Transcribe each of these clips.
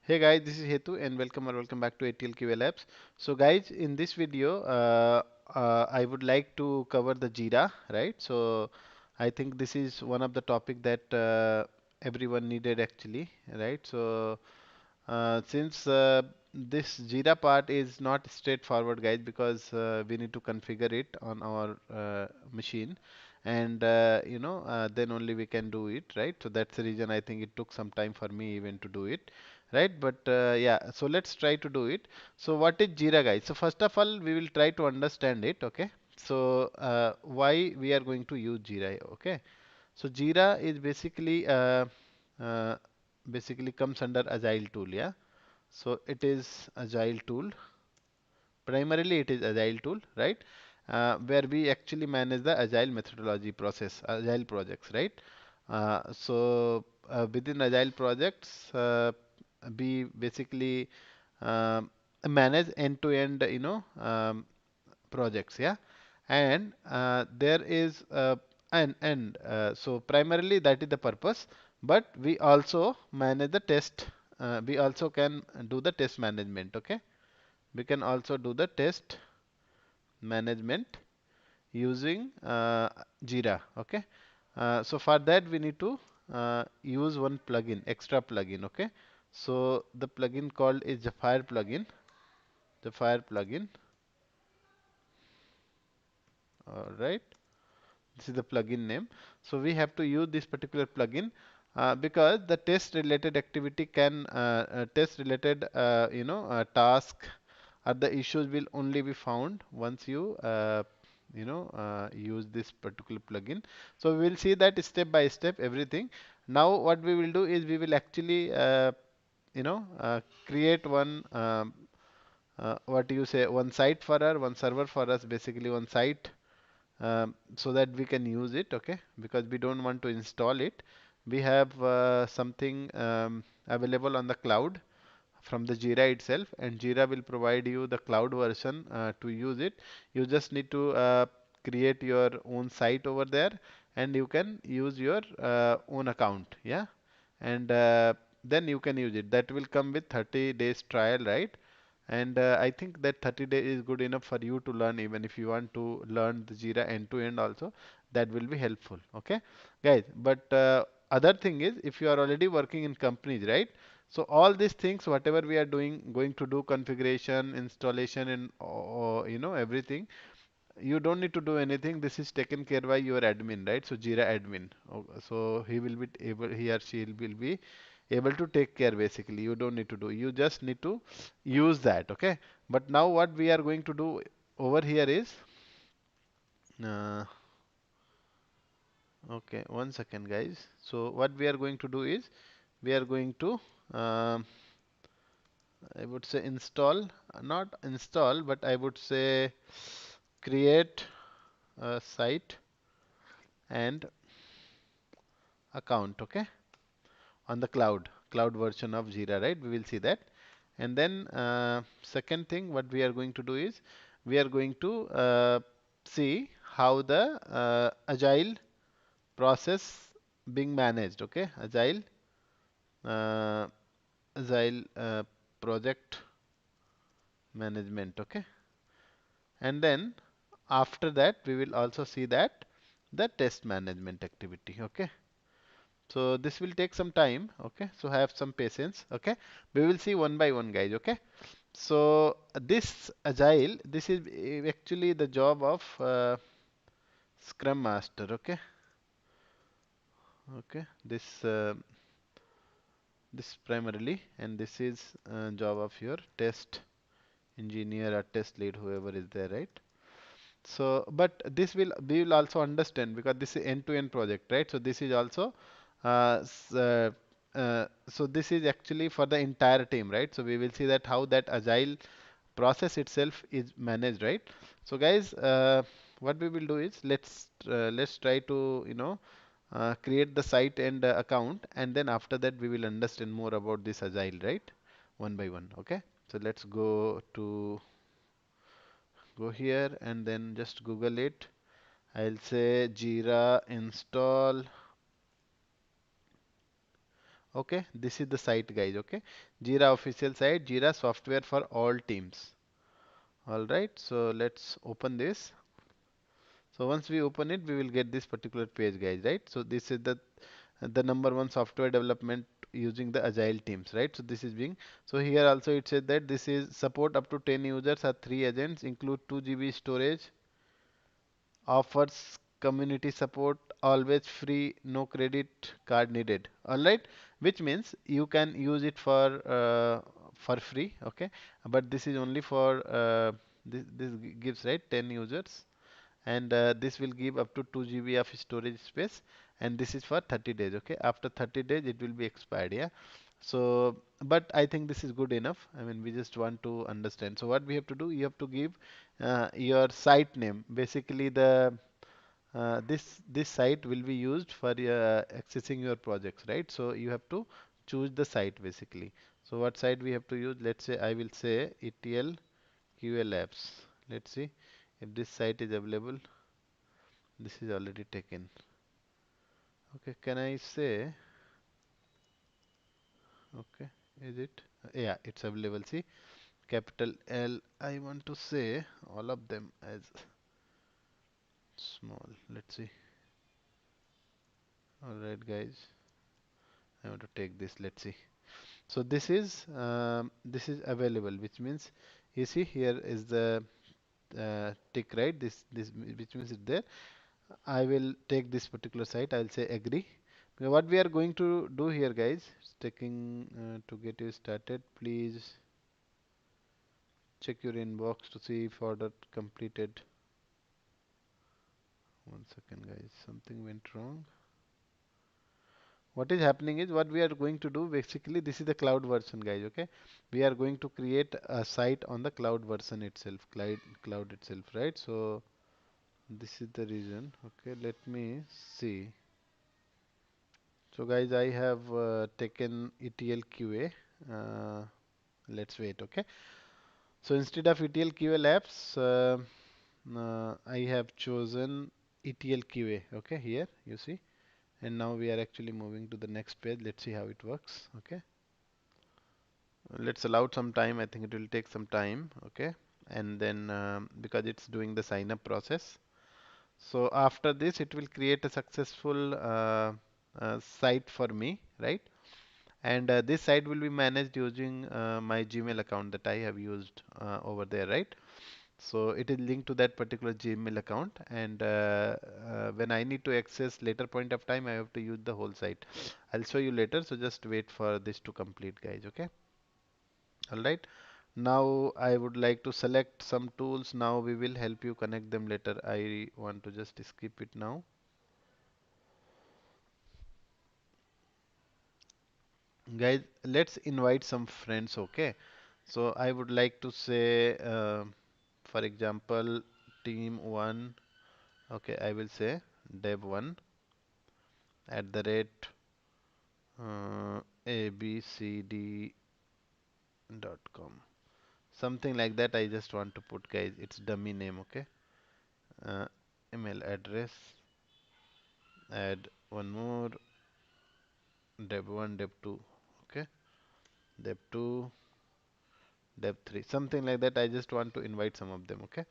Hey guys, this is Hetu and welcome back to ATL QA Labs. So guys, in this video, I would like to cover the JIRA, right? So I think this is one of the topic that everyone needed actually, right? So since this JIRA part is not straightforward, guys, because we need to configure it on our machine, and then only we can do it, right? So that's the reason I think it took some time for me even to do it, right? But yeah, so let's try to do it. So what is JIRA, guys? So first of all, we will try to understand it, okay? So why we are going to use JIRA, okay? So JIRA is uh, basically comes under Agile tool, yeah. So it is Agile tool. Primarily, it is Agile tool, right? Where we actually manage the Agile methodology process, Agile projects, right? Within Agile projects, we basically um, manage end-to-end, projects, yeah. And there is so primarily that is the purpose, but we also manage the test. We also can do the test management, okay? We can also do the test management using JIRA. Okay. So for that we need to use one plugin, extra plugin. Okay. So the plugin called is the Fire plugin. The Fire plugin. All right. This is the plugin name. So we have to use this particular plugin because the test related activity can test related task or the issues will only be found once you use this particular plugin. So we will see that step by step everything. Now what we will do is we will actually create one what do you say, one site for her, one server for us, basically one site, so that we can use it, okay? Because we don't want to install it. We have something available on the cloud from the JIRA itself, and JIRA will provide you the cloud version to use it. You just need to create your own site over there, and you can use your own account, yeah? And then you can use it. That will come with 30 days trial, right? And I think that 30 days is good enough for you to learn. Even if you want to learn the Jira end to end also, that will be helpful. Okay, guys. But other thing is, if you are already working in companies, right? So all these things, whatever we are doing, going to do configuration, installation, and everything, you don't need to do anything. This is taken care by your admin, right? So Jira admin. So he will be able, he or she will be able to take care basically. You don't need to do. You just need to use that, okay? But now what we are going to do over here is, uh, okay, one second, guys. So what we are going to do is, we are going to, um, I would say install, not install, but I would say create a site and account, okay, on the cloud version of Jira, right? We will see that. And then second thing, what we are going to do is we are going to see how the agile process being managed, okay? Uh, agile project management, okay? And then after that, we will also see that the test management activity, okay? So this will take some time, okay? So have some patience, okay? We will see one by one, guys, okay? So this agile, this is actually the job of Scrum Master, okay? Okay, this primarily, and this is job of your test engineer or test lead, whoever is there, right? So, but this will we will also understand because this is end-to-end project, right? So this is also so this is actually for the entire team, right? So we will see that how that agile process itself is managed, right? So guys, what we will do is let's try to create the site and account, and then after that we will understand more about this agile, right? One by one, okay? So let's go here and then just Google it. I'll say Jira install. Okay, this is the site, guys. Okay, Jira official site, Jira software for all teams. All right, so let's open this. So once we open it, we will get this particular page, guys, right? So this is the number one software development using the agile teams, right? So this is being, so here also it said that this is support up to 10 users or 3 agents, include 2 GB storage, offers community support, always free, no credit card needed. All right, which means you can use it for free, okay? But this is only for this gives, right, 10 users, and this will give up to 2 GB of storage space, and this is for 30 days. Okay, after 30 days it will be expired. Yeah, so but I think this is good enough. I mean, we just want to understand. So what we have to do, you have to give your site name. Basically the this site will be used for accessing your projects, right? So you have to choose the site basically. So what site we have to use? Let's say I will say ETL QA Labs. Let's see if this site is available. This is already taken. Okay, can I say, okay, is it? Yeah, it's available. See, capital L. I want to say all of them as small. Let's see. All right, guys. I want to take this. Let's see. So this is available, which means you see here is the tick, right? Which means it's there. I will take this particular site. I'll say agree. What we are going to do here, guys, is taking to get you started. Please check your inbox to see if order completed. One second, guys. Something went wrong. What is happening is what we are going to do. Basically, this is the cloud version, guys. Okay, we are going to create a site on the cloud version itself, cloud itself, right? So this is the reason. Okay, let me see. So guys, I have taken ETL QA. Uh, let's wait. Okay. So instead of ETL QA labs, I have chosen ETL QA. Okay, here you see. And now we are actually moving to the next page. Let's see how it works. Okay. Let's allow some time. I think it will take some time. Okay. And then because it's doing the sign up process. So after this, it will create a successful site for me, right? And this site will be managed using my Gmail account that I have used over there, right? So it is linked to that particular Gmail account, and when I need to access later point of time, I have to use the whole site. I'll show you later, so just wait for this to complete, guys. Okay. All right. Now I would like to select some tools. Now we will help you connect them later. I want to just skip it now. Guys, let's invite some friends, okay? So I would like to say, for example, team one, okay, I will say dev one at the rate abcd.com. Something like that I just want to put, guys. It's dummy name, okay? Uh, email address, add one more, dev one, dev two, okay? Dev two, dev three, something like that. I just want to invite some of them, okay?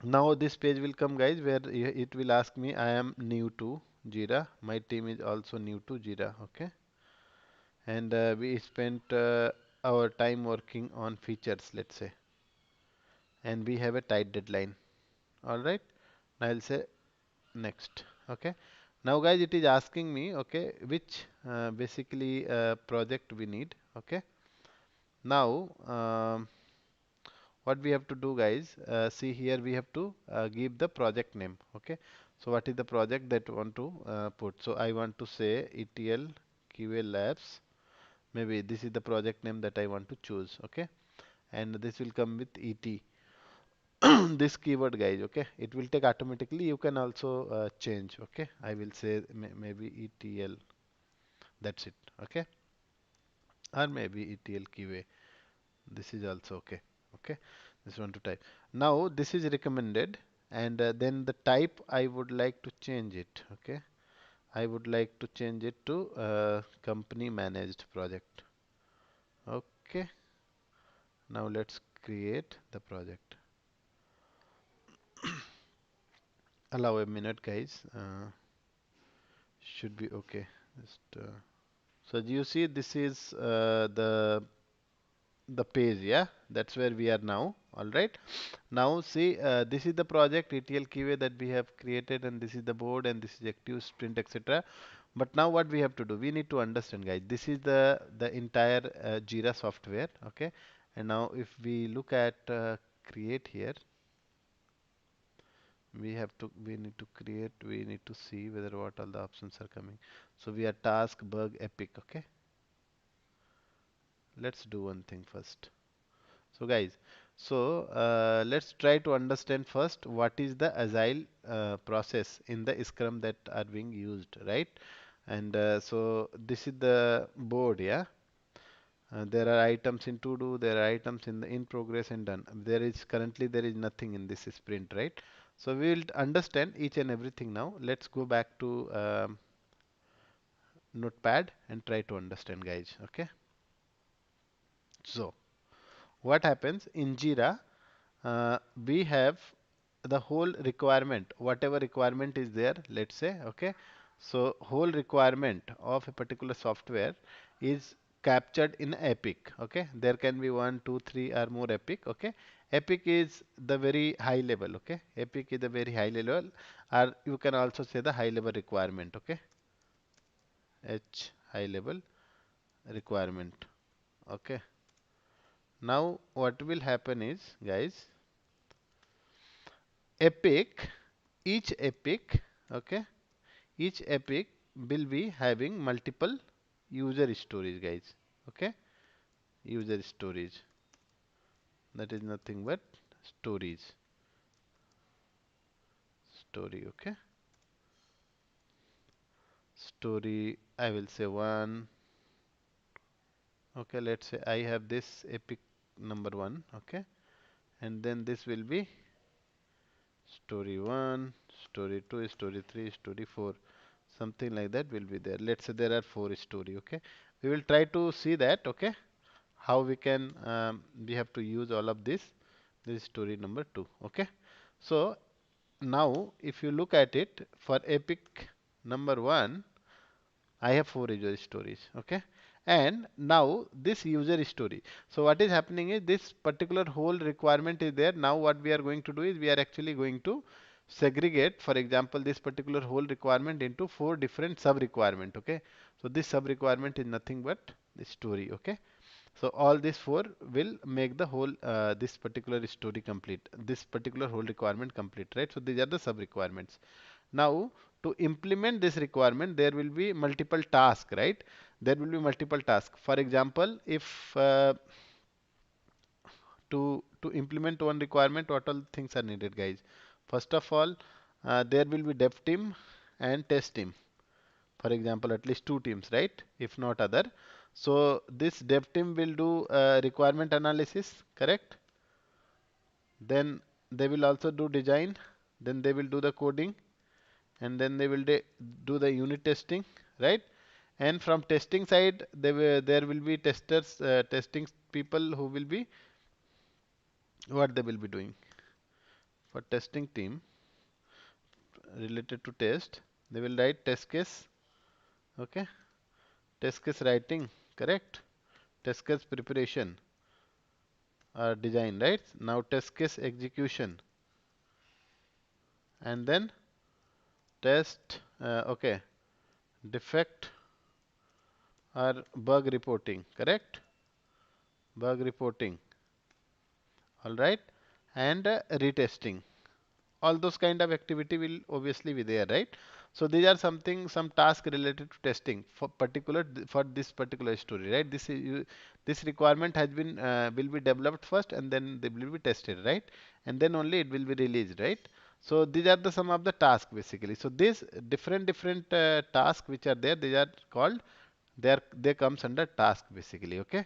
Now this page will come, guys, where it will ask me I am new to Jira. My team is also new to Jira. Okay, and we spent our time working on features, let's say, and we have a tight deadline. All right, I'll say next. Okay, now guys, it is asking me, okay, which basically project we need. Okay, now what we have to do, guys, see here we have to give the project name. Okay, so what is the project that you want to put? So I want to say ETL QA labs. Maybe this is the project name that I want to choose. Okay, and this will come with ET this keyword, guys. Okay, it will take automatically. You can also change. Okay, I will say maybe ETL, that's it. Okay, or maybe ETL QA. This is also okay. Okay, this one to type. Now this is recommended, and then the type I would like to change it. Okay, I would like to change it to company managed project. Okay, now let's create the project. Allow a minute, guys. Should be okay. Just so you see, this is the page, yeah. That's where we are now. All right. Now see, this is the project ETL keyway that we have created, and this is the board, and this is active sprint, etc. But now what we have to do, we need to understand, guys. This is the entire JIRA software, okay. And now if we look at create here, we need to create, we need to see whether what all the options are coming. So we are task, bug, epic, okay. Let's do one thing first. So guys, let's try to understand first what is the agile process in the Scrum that are being used, right? And so this is the board, yeah. There are items in to do, there are items in the in progress and done. There is nothing in this sprint, right? So we will understand each and everything now. Let's go back to Notepad and try to understand, guys. Okay. So what happens in Jira? We have the whole requirement, whatever requirement is there, let's say, okay. So whole requirement of a particular software is captured in Epic, okay. There can be one, two, three or more Epic, okay. Epic is the very high level, okay. Epic is the very high level, or you can also say the high level requirement, okay. H high level requirement, okay. Now what will happen is, guys, epic, each epic, okay, each epic will be having multiple user stories, guys, okay, user stories, that is nothing but stories, story, okay, story, I will say one, okay, let's say I have this epic number one, okay, and then this will be story 1, story 2, story 3, story 4, something like that will be there. Let's say there are 4 story, okay. We will try to see that, okay, how we can, we have to use all of this. This is story number 2, okay. So now if you look at it, for epic number 1, I have 4 user stories, okay. And now this user story. So what is happening is this particular whole requirement is there. Now what we are going to do is we are actually going to segregate, for example, this particular whole requirement into 4 different sub requirement, okay. So this sub requirement is nothing but the story, okay. So all these 4 will make the whole this particular story complete, this particular whole requirement complete, right? So these are the sub requirements. Now, to implement this requirement, there will be multiple tasks, right? There will be multiple tasks. For example, if to implement one requirement, what all things are needed, guys? First of all, there will be dev team and test team. For example, at least 2 teams, right? If not other. So this dev team will do requirement analysis, correct? Then they will also do design. Then they will do the coding, and then they will do the unit testing, right? And from testing side, there will be testers, testing people who will be, what they will be doing for testing team related to test. They will write test case, okay? Test case writing, correct? Test case preparation or design, right? Now test case execution, and then test, okay, defect or bug reporting, correct? Bug reporting, all right, and retesting. All those kind of activity will obviously be there, right? So these are something, some task related to testing for particular for this particular story, right? This requirement has been will be developed first, and then they will be tested, right? And then only it will be released, right? So these are the some of the tasks basically. So these different tasks which are there, these are called, they comes under task basically, okay?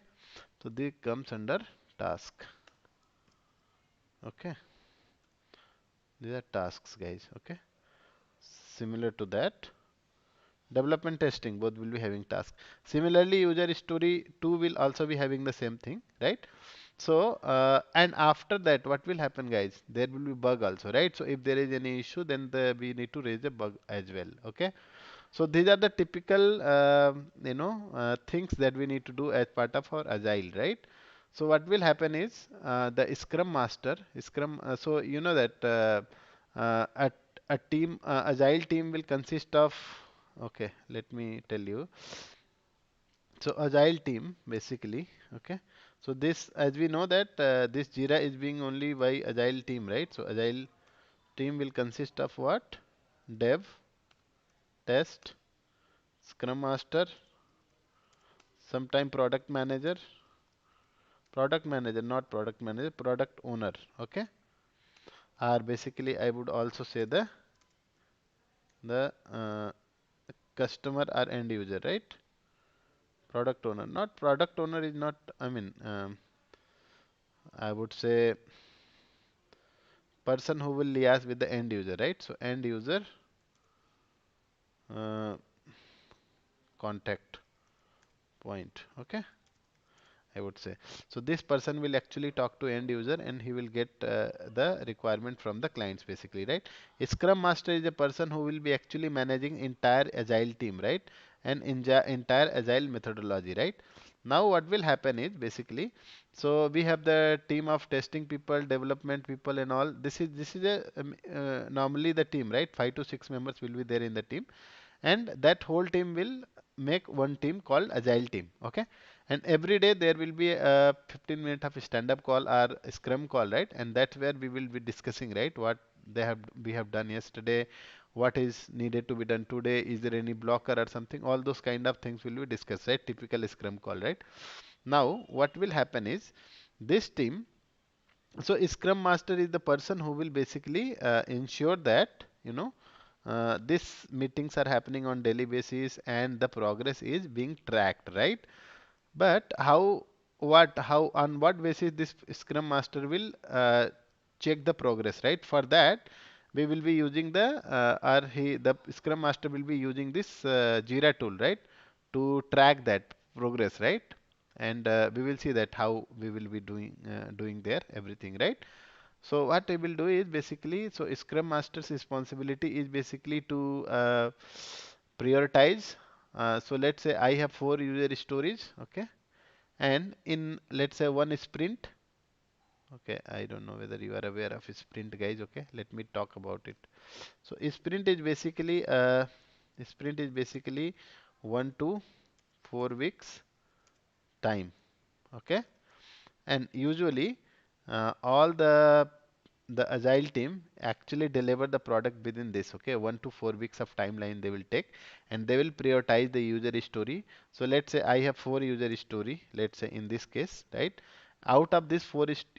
So they comes under task, okay? These are tasks, guys, okay? Similar to that, Development testing both will be having task. Similarly, user story 2 will also be having the same thing, right? So, and after that, what will happen, guys? There will be bug also, right? So, if there is any issue, then we need to raise a bug as well. Okay. So, these are the typical, things that we need to do as part of our agile, right? So, what will happen is the Scrum Master, so you know that a team, agile team will consist of. Okay, let me tell you. So agile team basically, okay. So this, as we know that this JIRA is being only by agile team, right? So agile team will consist of what? Dev, test, scrum master, sometime product manager, not product manager, product owner, okay. Or basically I would also say the customer or end user, right? Product owner, not product owner is not, I mean, I would say person who will liaise with the end user, right? So end user uh, contact point, okay, I would say. So this person will actually talk to end user and he will get the requirement from the clients basically, right? A Scrum Master is a person who will be actually managing entire agile team, right? And entire agile methodology, right? Now what will happen is basically, so we have the team of testing people, development people and all. This is a normally the team, right? 5 to 6 members will be there in the team, and that whole team will make one team called agile team, okay. And every day there will be a 15 minute of stand up call or a scrum call, right? And that's where we will be discussing, right, what we have done yesterday, what is needed to be done today, is there any blocker or something, all those kind of things will be discussed, right? Typical scrum call, right? Now what will happen is this team, so Scrum Master is the person who will basically ensure that these meetings are happening on daily basis and the progress is being tracked, right? But how, on what basis this Scrum Master will check the progress, right? For that, we will be using the Scrum Master will be using this JIRA tool, right? To track that progress, right? And we will see that how we will be doing there everything, right? So what I will do is basically, so Scrum Master's responsibility is basically to prioritize. So let's say I have 4 user stories, okay, and in let's say one sprint, okay, I don't know whether you are aware of sprint, guys. Okay, let me talk about it. So sprint is basically 1 to 4 weeks time, okay. And usually, all the agile team actually deliver the product within this, okay, 1 to 4 weeks of timeline they will take, and they will prioritize the user story. So let's say I have 4 user story, let's say in this case, right? Out of this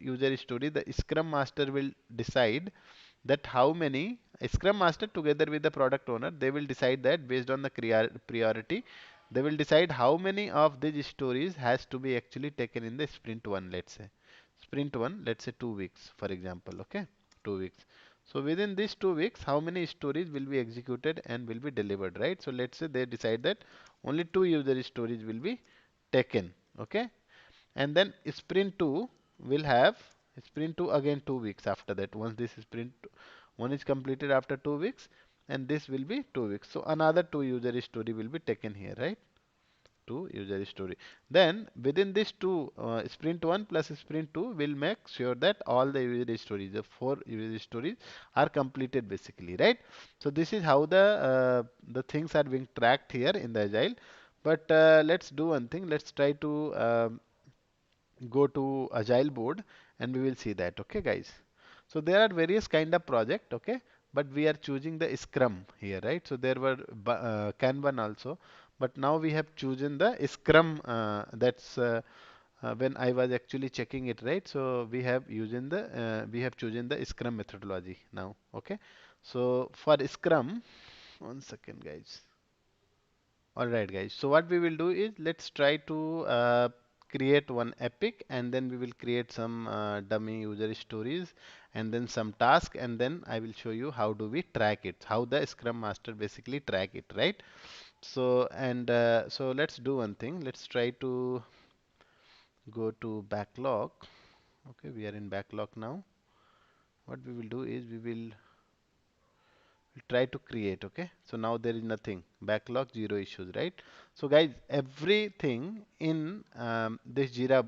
user story, the Scrum Master will decide that how many Scrum Master together with the product owner, they will decide that based on the priority, they will decide how many of these stories has to be actually taken in the sprint one, let's say. Sprint one, let's say 2 weeks, for example, okay, 2 weeks. So within these 2 weeks, how many stories will be executed and will be delivered, right? So let's say they decide that only 2 user stories will be taken, okay? And then sprint 2 will have sprint 2 again 2 weeks after that. Once this sprint 1 is completed after 2 weeks, and this will be 2 weeks. So another 2 user story will be taken here, right? 2 user story. Then within this two sprint 1 plus sprint 2 will make sure that all the user stories, the 4 user stories are completed basically, right? So this is how the things are being tracked here in the agile. But let's do one thing. Let's try to go to agile board and we will see that, okay, guys. So there are various kind of project, okay, but we are choosing the scrum here, right? So there were kanban also, but now we have chosen the scrum. That's when I was actually checking it, right? So we have chosen the scrum methodology now, okay. So for scrum, one second, guys. All right, guys. So what we will do is let's try to create one epic, and then we will create some dummy user stories and then some task, and then I will show you how do we track it, how the Scrum Master basically track it, right? So let's do one thing. Let's try to go to backlog. Okay, we are in backlog now. What we will do is we try to create. Okay, so now there is nothing, backlog, zero issues, right? So guys, everything in this Jira,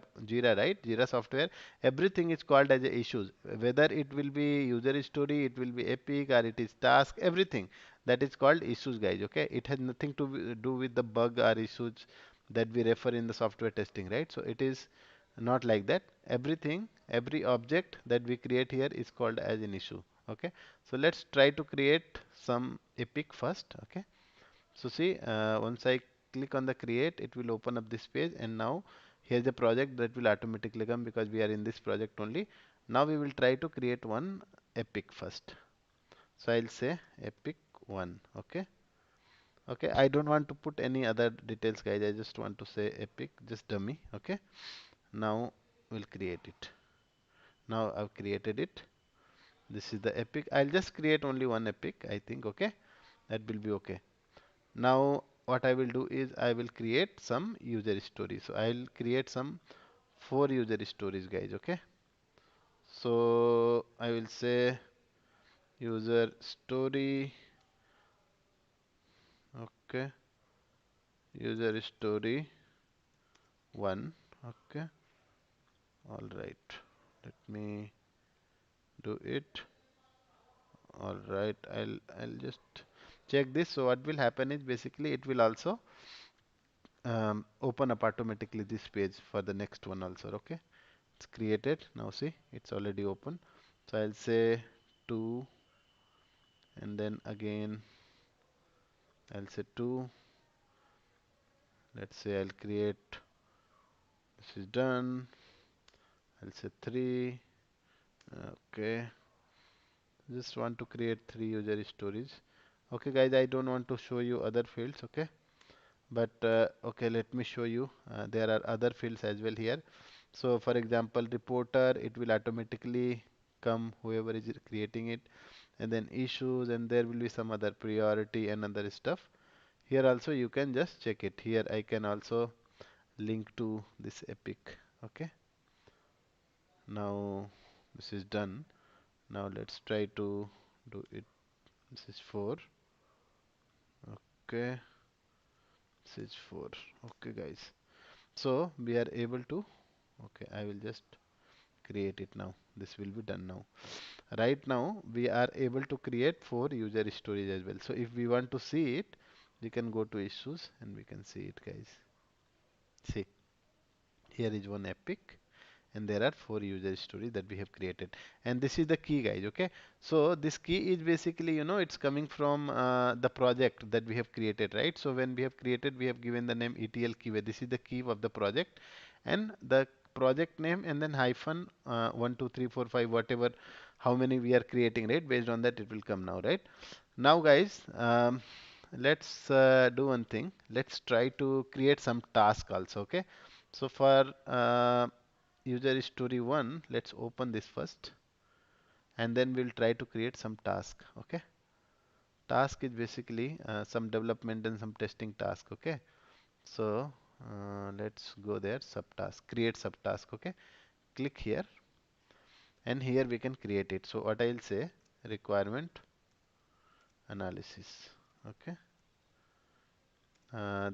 right, Jira software, everything is called as a issues, whether it will be user story, it will be epic, or it is task, everything that is called issues, guys. Okay, it has nothing to do with the bug or issues that we refer in the software testing, right? So it is not like that. Everything, every object that we create here is called as an issue. Okay, so let's try to create some epic first. Okay, so see, once I click on the create, it will open up this page, and now here's a project that will automatically come because we are in this project only. Now we will try to create one epic first. So I'll say epic one. Okay, okay, I don't want to put any other details, guys. I just want to say epic, just dummy. Okay, now we'll create it. Now I've created it. This is the epic. I'll just create only one epic, I think. Okay, that will be okay. Now what I will do is I will create some user stories. So I'll create some four user stories, guys. Okay, so I will say user story. Okay, user story one. Okay, all right, let me do it. All right, I'll just check this. So what will happen is basically it will also open up automatically this page for the next one also. Okay, it's created. Now see, it's already open. So I'll say 2, and then again I'll say 2. Let's say I'll create, this is done. I'll say 3. Okay, just want to create 3 user stories. Okay guys, I don't want to show you other fields. Okay, but okay, let me show you. There are other fields as well here. So for example, reporter, it will automatically come whoever is creating it, and then issues, and there will be some other priority and other stuff. Here also you can just check it. Here I can also link to this epic. Okay, now this is done. Now let's try to do it. This is 4. Okay, this is 4. Okay guys, so we are able to, okay, I will just create it now. This will be done now. Right now we are able to create 4 user stories as well. So if we want to see it, we can go to issues and we can see it, guys. See, here is one epic, and there are 4 user stories that we have created, and this is the key, guys. Okay, so this key is basically, it's coming from the project that we have created, right? So when we have created, we have given the name ETL keyway. This is the key of the project, and the project name, and then hyphen 1 2 3 4 5, whatever, how many we are creating, right? Based on that it will come now, right? Now guys, let's do one thing. Let's try to create some task also. Okay, so for user story 1, let's open this first, and then we'll try to create some task. Okay, task is basically some development and some testing task. Okay, so let's go there, subtask, create subtask. Okay, click here, and here we can create it. So what I'll say, requirement analysis. Okay,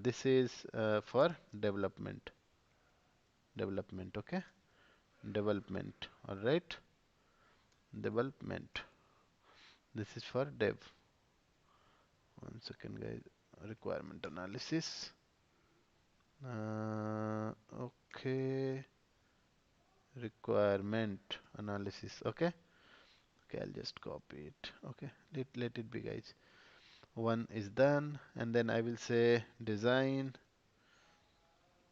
this is for development. Okay, development. All right, development, this is for dev. One second, guys. Requirement analysis. Okay. Requirement analysis. Okay. Okay, I'll just copy it. Okay. Let it be, guys. One is done, and then I will say design.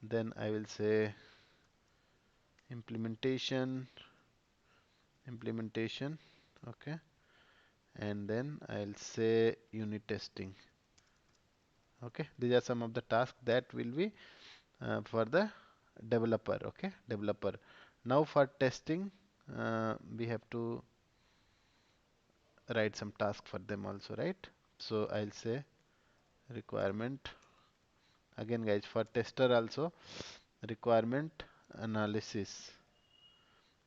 Then I will say implementation. Implementation. Okay. And then I'll say unit testing. Okay. These are some of the tasks that will be for the developer. Okay, developer. Now for testing, we have to write some task for them also, right? So I'll say requirement Again guys, for tester also, requirement analysis.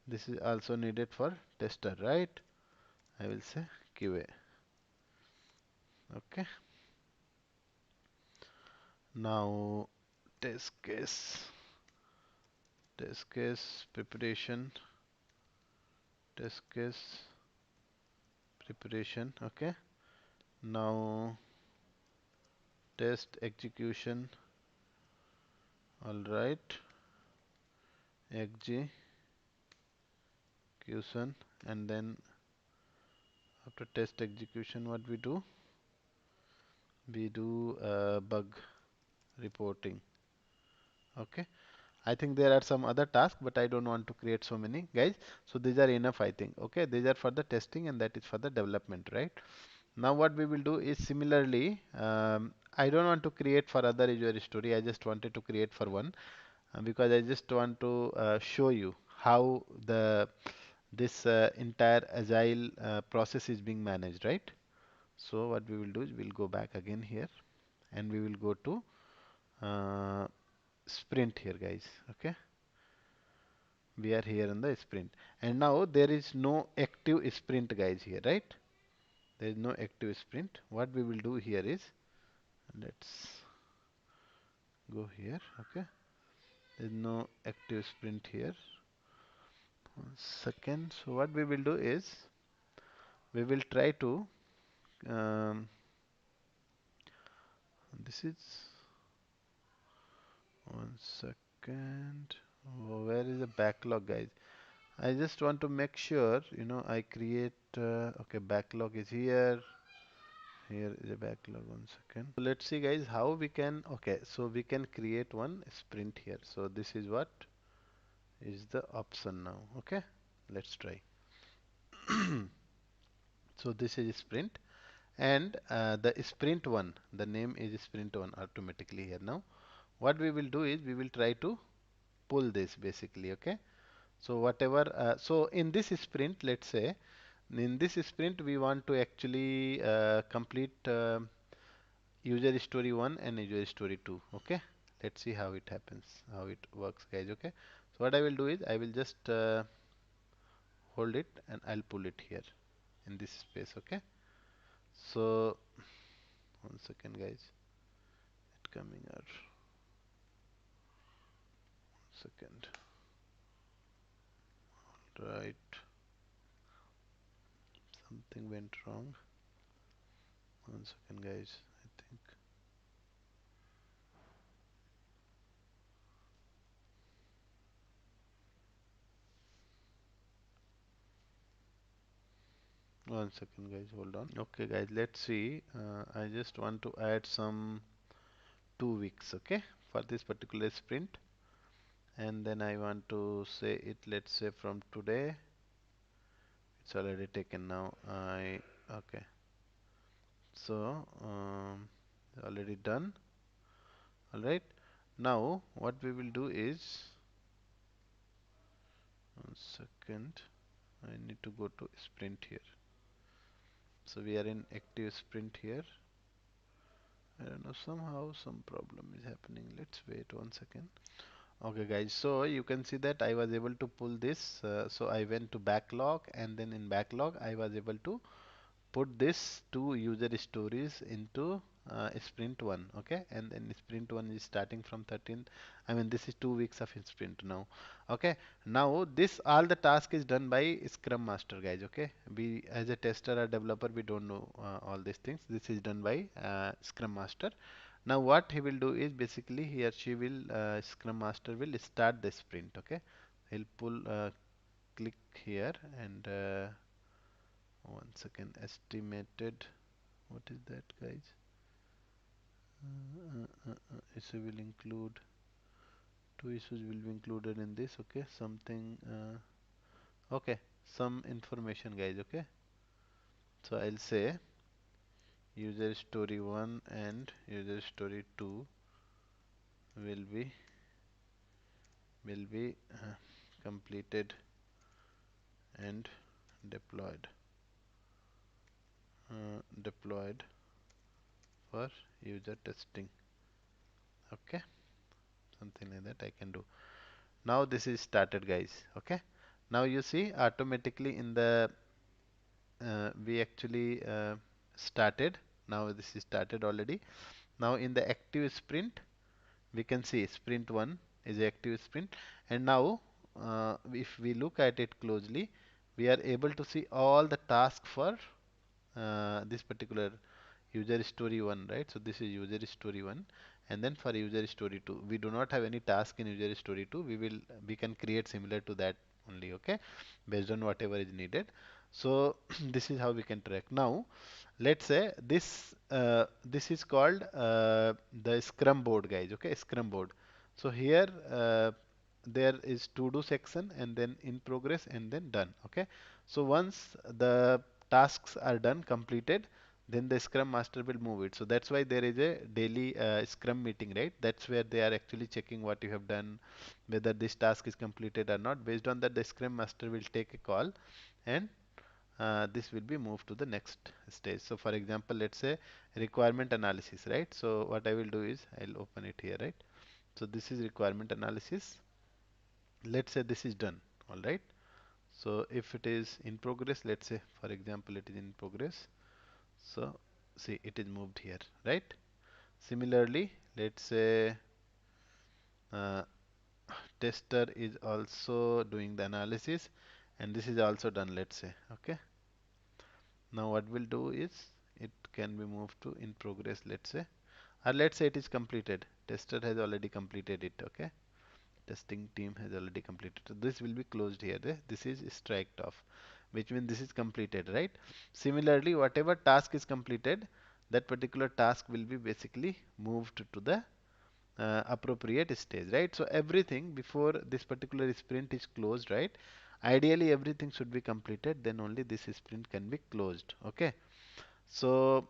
This is also needed for tester, right? I will say QA. Okay. Now test case, test case preparation, test case preparation. Okay. Now test execution. All right. Execution, and then after test execution, what we do? We do bug reporting. Okay. I think there are some other tasks, but I don't want to create so many guys. So these are enough, I think. Okay, these are for the testing, and that is for the development, right? Now what we will do is similarly, I don't want to create for other user story. I just wanted to create for one because I just want to show you how the this entire agile process is being managed, right? So what we will do is we'll go back again here, and we will go to uh, sprint here, guys. Okay, we are here in the sprint, and now there is no active sprint, guys, here, right? There is no active sprint. What we will do here is, let's go here. Okay, there is no active sprint here. One second. So what we will do is we will try to um, this is one second. Oh, where is the backlog, guys? I just want to make sure, I create, okay, backlog is here. Here is a backlog, one second. So let's see, guys, how we can, okay, so we can create one sprint here. So this is what is the option now. Okay, let's try. So this is sprint, and the sprint one, the name is sprint one automatically here now. What we will do is we will try to pull this basically, okay? So whatever, so in this sprint, let's say, in this sprint, we want to actually complete user story 1 and user story 2. Okay, let's see how it happens, how it works, guys. Okay, so what I will do is I will just hold it and I'll pull it here in this space. Okay, so one second, guys, it coming out. Second, right, something went wrong. One second, guys, I think. One second, guys, hold on. Okay, guys, let's see. I just want to add some 2 weeks, okay, for this particular sprint, and then I want to say it, let's say from today. It's already taken now. Okay, so already done. All right. Now what we will do is, one second, I need to go to sprint here. So we are in active sprint here. I don't know, somehow some problem is happening. Let's wait one second. Okay, guys, so you can see that I was able to pull this. So I went to backlog, and then in backlog I was able to put this two user stories into sprint 1. Okay, and then sprint 1 is starting from 13. I mean, this is 2 weeks of sprint now. Okay, now this all the task is done by Scrum Master, guys. Okay, we as a tester or developer, we don't know all these things. This is done by Scrum Master. Now what he will do is basically he or she will, Scrum Master will start the sprint. Okay, he'll pull, click here, and one second, estimated, what is that, guys? Issue will include, two issues will be included in this. Okay, something, okay, some information, guys. Okay, so I'll say user story 1 and user story 2 will be completed and deployed, deployed for user testing. Okay, something like that I can do. Now this is started, guys. Okay, now you see automatically in the we actually started. Now this is started already. Now in the active sprint, we can see sprint 1 is a active sprint, and now if we look at it closely, we are able to see all the tasks for this particular user story 1, right? So this is user story 1, and then for user story 2, we do not have any task in user story 2. We can create similar to that only, okay, based on whatever is needed. So this is how we can track. Now let's say this is called the Scrum board, guys. Okay, Scrum board. So here there is to do section, and then in progress, and then done. Okay, so once the tasks are done, completed, then the Scrum Master will move it. So that's why there is a daily Scrum meeting, right? That's where they are actually checking what you have done, whether this task is completed or not. Based on that, the Scrum Master will take a call, and this will be moved to the next stage. So for example, let's say requirement analysis, right? So what I will do is I'll open it here, right? So this is requirement analysis. Let's say this is done, all right? So if it is in progress, let's say for example it is in progress. So see, it is moved here, right? Similarly, let's say uh, tester is also doing the analysis, and this is also done, let's say. Okay, now what we'll do is it can be moved to in progress, let's say, or let's say it is completed. Tester has already completed it. Okay, testing team has already completed. So this will be closed here. This is striked off, which means this is completed, right? Similarly, whatever task is completed, that particular task will be basically moved to the appropriate stage, right? So everything before this particular sprint is closed, right? Ideally, everything should be completed, then only this sprint can be closed. Okay. So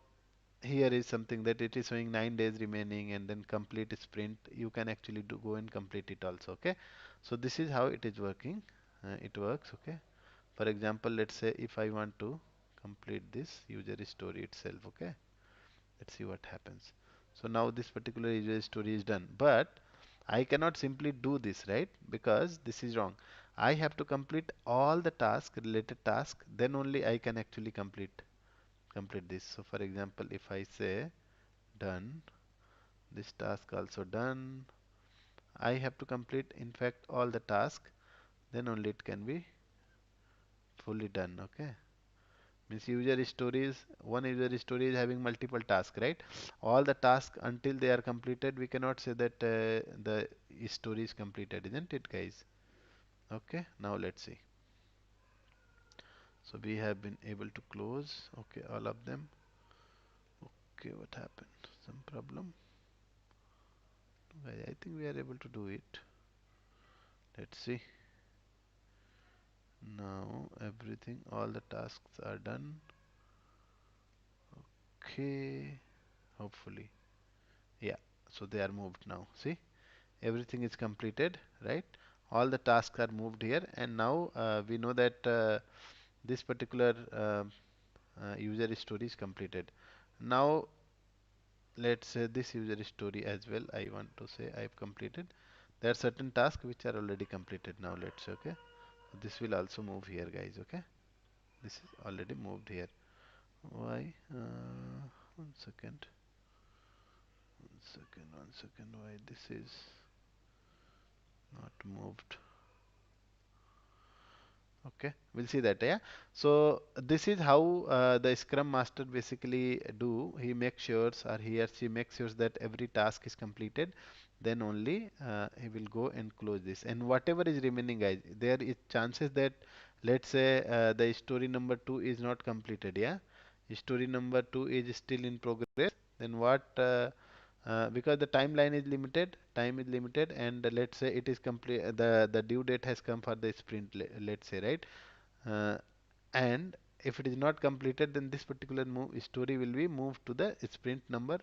here is something that it is showing 9 days remaining, and then complete sprint. You can actually go and complete it also. Okay. So this is how it is working. It works. Okay. For example, let's say if I want to complete this user story itself. Okay. Let's see what happens. So now this particular user story is done, but I cannot simply do this, right? Because this is wrong. I have to complete all the task, related task, then only I can actually complete this. So for example, if I say done, this task also done, I have to complete in fact all the task, then only it can be fully done. Okay. Means user stories, one user story is having multiple tasks, right? All the tasks until they are completed, we cannot say that the story is completed, isn't it, guys? Okay, now let's see. So we have been able to close, okay, all of them. Okay, what happened? Some problem? I think we are able to do it. Let's see. Now everything, all the tasks are done. Okay, hopefully. Yeah, so they are moved now. See? Everything is completed, right? All the tasks are moved here, and now we know that this particular user story is completed. Now let's say this user story as well, I want to say I have completed. There are certain tasks which are already completed. Now let's say, okay, this will also move here, guys. Okay, this is already moved here. Why? 1 second, 1 second, 1 second. Why this is not moved? Okay, we'll see that. Yeah. So this is how the Scrum Master basically do. He makes sure, or he or she makes sure that every task is completed. Then only he will go and close this. And whatever is remaining, guys, there is chances that, let's say the story number 2 is not completed. Yeah, story number 2 is still in progress. Then what? Because the timeline is limited, time is limited, and let's say it is complete. The due date has come for the sprint. Let's say, right? Uh, and if it is not completed, then this particular story will be moved to the sprint number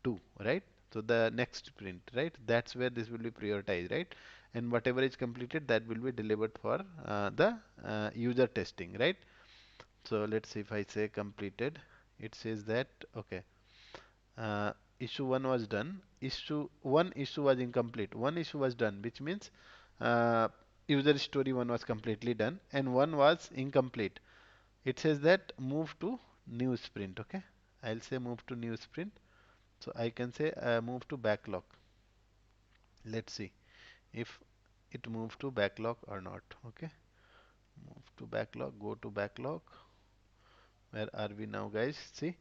2, right? So the next sprint, right? That's where this will be prioritized, right? And whatever is completed, that will be delivered for the user testing, right? So let's see, if I say completed, it says that okay, uh, issue 1 was done, issue was incomplete, one issue was done, which means uh, user story 1 was completely done and one was incomplete. It says that move to new sprint. Okay, I'll say move to new sprint. So I can say move to backlog. Let's see if it moves to backlog or not. Okay, move to backlog, go to backlog. Where are we now, guys? See,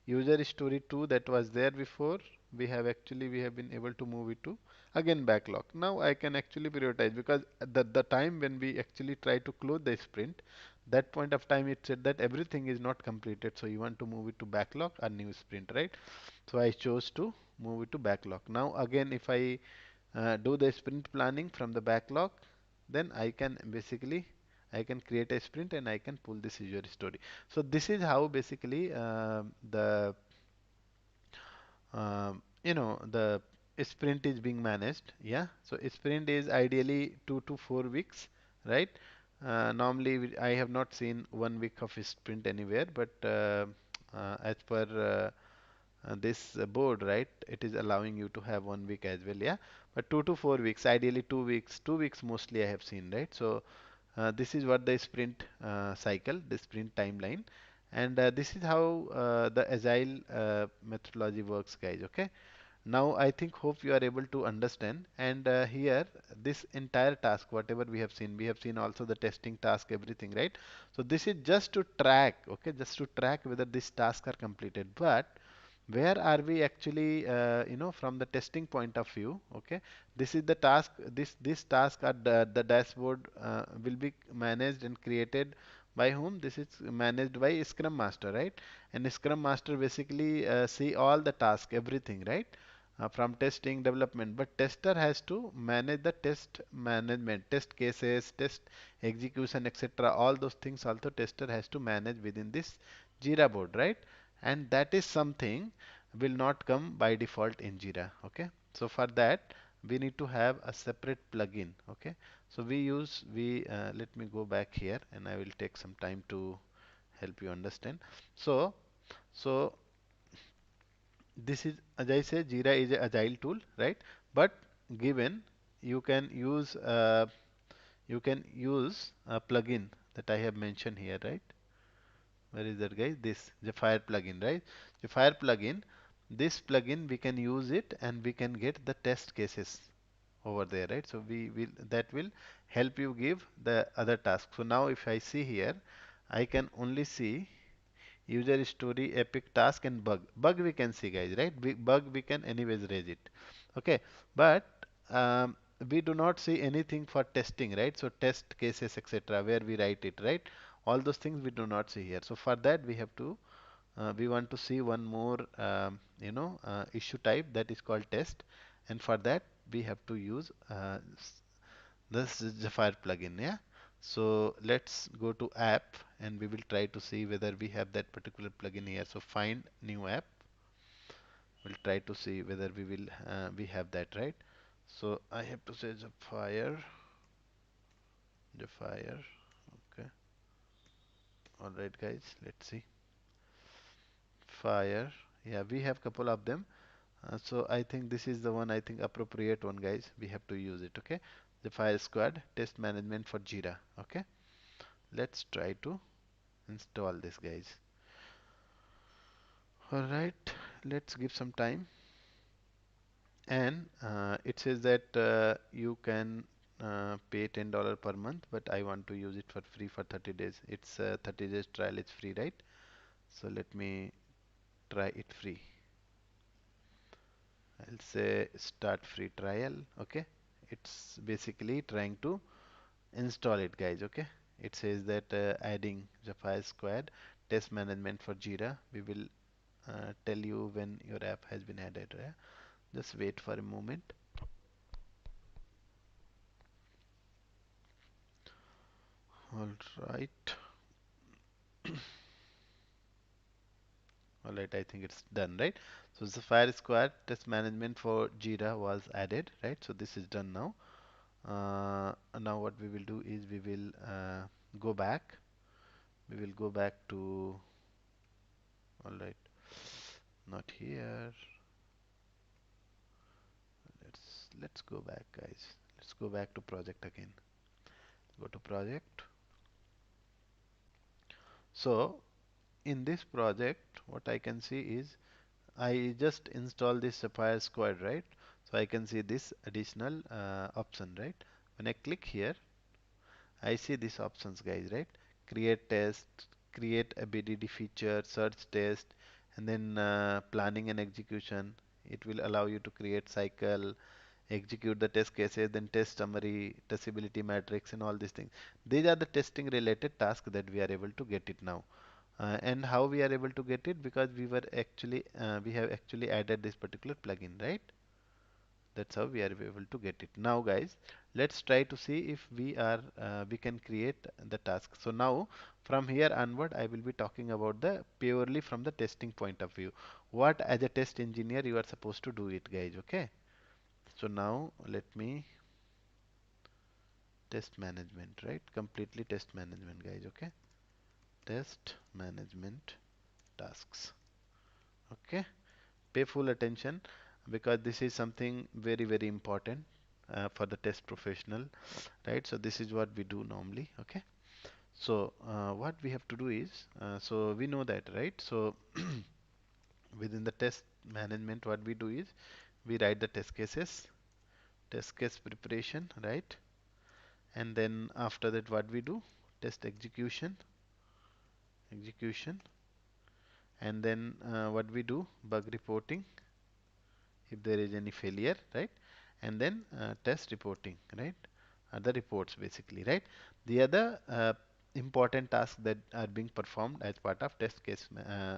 user story 2 that was there before, we have been able to move it to again backlog. Now I can actually prioritize because at the time when we actually try to close the sprint, that point of time it said that everything is not completed. So you want to move it to backlog or new sprint, right? So I chose to move it to backlog. Now again, if I do the sprint planning from the backlog, then I can basically I can create a sprint and I can pull this user story. So this is how basically the the sprint is being managed. Yeah. So a sprint is ideally 2 to 4 weeks, right? Normally I have not seen 1 week of a sprint anywhere, but as per this board, right, it is allowing you to have 1 week as well. Yeah, but 2 to 4 weeks, ideally 2 weeks, 2 weeks mostly I have seen, right? So this is what the sprint cycle, the sprint timeline, and this is how the agile methodology works, guys. Okay. Now I think hope you are able to understand. And here this entire task, whatever we have seen also the testing task, everything, right? So this is just to track, okay, just to track whether these tasks are completed. But where are we actually, from the testing point of view, okay? This is the task. This task at the dashboard will be managed and created by whom? This is managed by Scrum Master, right? And Scrum Master basically see all the task, everything, right? From testing, development. But tester has to manage the test management, test cases, test execution, etc. All those things also tester has to manage within this JIRA board, right? And that is something will not come by default in JIRA. Okay, so for that we need to have a separate plugin. Okay, so let me go back here and I will take some time to help you understand. So so this is, as I say, JIRA is a agile tool, right? But given you can use a plugin that I have mentioned here, right? Where is that, guys? This the fire plugin, right? The fire plugin, this plugin we can use it and we can get the test cases over there, right? So we will that will help you give the other task. So now if I see here, I can only see user story, epic task, and bug. Bug we can see, guys, right? Bug we can anyways raise it. Okay, but we do not see anything for testing, right? So test cases, etc., where we write it, right? All those things we do not see here. So for that we want to see one more issue type that is called test, and for that we have to use this is the fire plugin. Yeah. So let's go to app and we will try to see whether we have that particular plugin here. So find new app. We'll try to see whether we have that, right. So I have to say the fire. Okay. All right, guys. Let's see. Fire. Yeah, we have couple of them. So I think this is the one, I think appropriate one, guys. We have to use it. Okay. The fire squad test management for Jira. Okay. Let's try to install this, guys. All right. Let's give some time. And it says that you can pay $10 per month, but I want to use it for free for 30 days. It's 30 days trial is free, right? So let me try it free. I'll say start free trial. Okay. It's basically trying to install it, guys. Okay. It says that adding Sapphire Squad test management for Jira. We will tell you when your app has been added. Just wait for a moment. All right. All right, I think it's done, right? So Sapphire Squad test management for Jira was added, right? So this is done now. Now what we will do is we will go back. We will go back to, all right, not here. let's go back, guys. Let's go back to project again. Go to project. So in this project, what I can see is I just install this Supplier Squad, right? So I can see this additional option, right? When I click here, I see these options, guys, right? Create test, create a BDD feature, search test, and then planning and execution. It will allow you to create cycle, execute the test cases, then test summary, testability matrix, and all these things. These are the testing related tasks that we are able to get it now. And how we are able to get it? Because we have actually added this particular plugin, right? That's how we are able to get it. Now, guys, let's try to see if we can create the task. So now, from here onward, I will be talking about the purely from the testing point of view. What as a test engineer you are supposed to do it, guys. Okay. So now let me test management, right? Completely test management, guys. Okay. Test management tasks. Okay. Pay full attention because this is something very, very important for the test professional, right? So this is what we do normally. Okay. So what we have to do is, so we know that, right? So within the test management, what we do is we write the test cases, test case preparation, right? And then after that, what we do? Test execution, and then what we do? Bug reporting if there is any failure, right? And then test reporting, right? The reports basically, right? The other important tasks that are being performed as part of test case,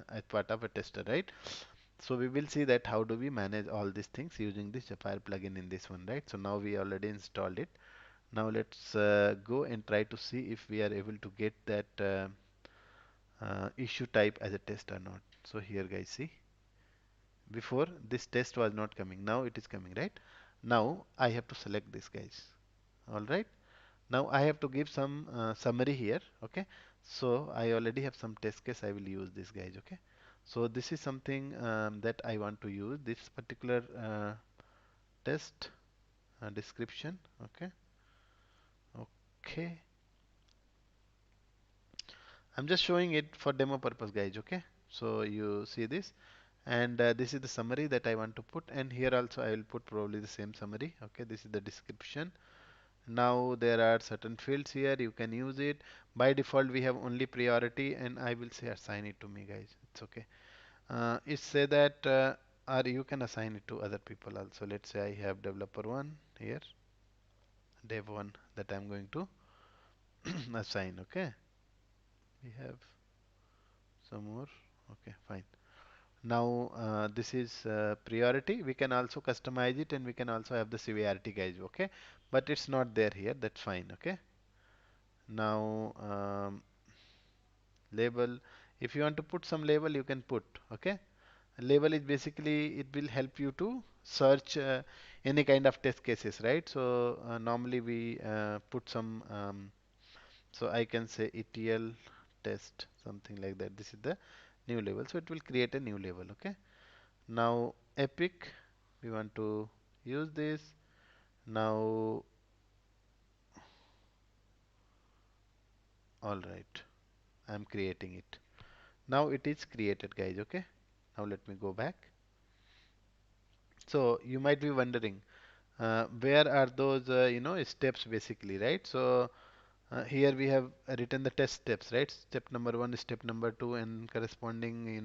as part of a tester, right? So we will see that how do we manage all these things using this Sapphire plugin in this one, right? So now we already installed it. Now let's go and try to see if we are able to get that issue type as a test or not. So here, guys, see, before this test was not coming, now it is coming, right? Now I have to select this, guys. All right. Now I have to give some summary here. Okay. So I already have some test case. I will use this, guys. Okay. So this is something that I want to use this particular test description. Okay. Okay. I'm just showing it for demo purpose, guys. Okay. So you see this, and this is the summary that I want to put, and here also I will put probably the same summary. Okay. This is the description. Now there are certain fields here, you can use it. By default we have only priority, and I will say assign it to me, guys. It's okay. It say that or you can assign it to other people also. Let's say I have developer 1 here, dev 1 that I'm going to assign. Okay. We have some more. Okay, fine. Now this is priority. We can also customize it, and we can also have the severity, guys. Okay, but it's not there here. That's fine. Okay. Now label, if you want to put some label you can put. Okay, label is basically it will help you to search any kind of test cases, right? So normally we put some so I can say ETL test, something like that. This is the new label, so it will create a new label. Okay, now epic, we want to use this. Now all right, I'm creating it. Now it is created, guys. Okay, now let me go back. So you might be wondering, where are those steps basically, right? So here we have written the test steps, right? Step number 1, step number 2, and corresponding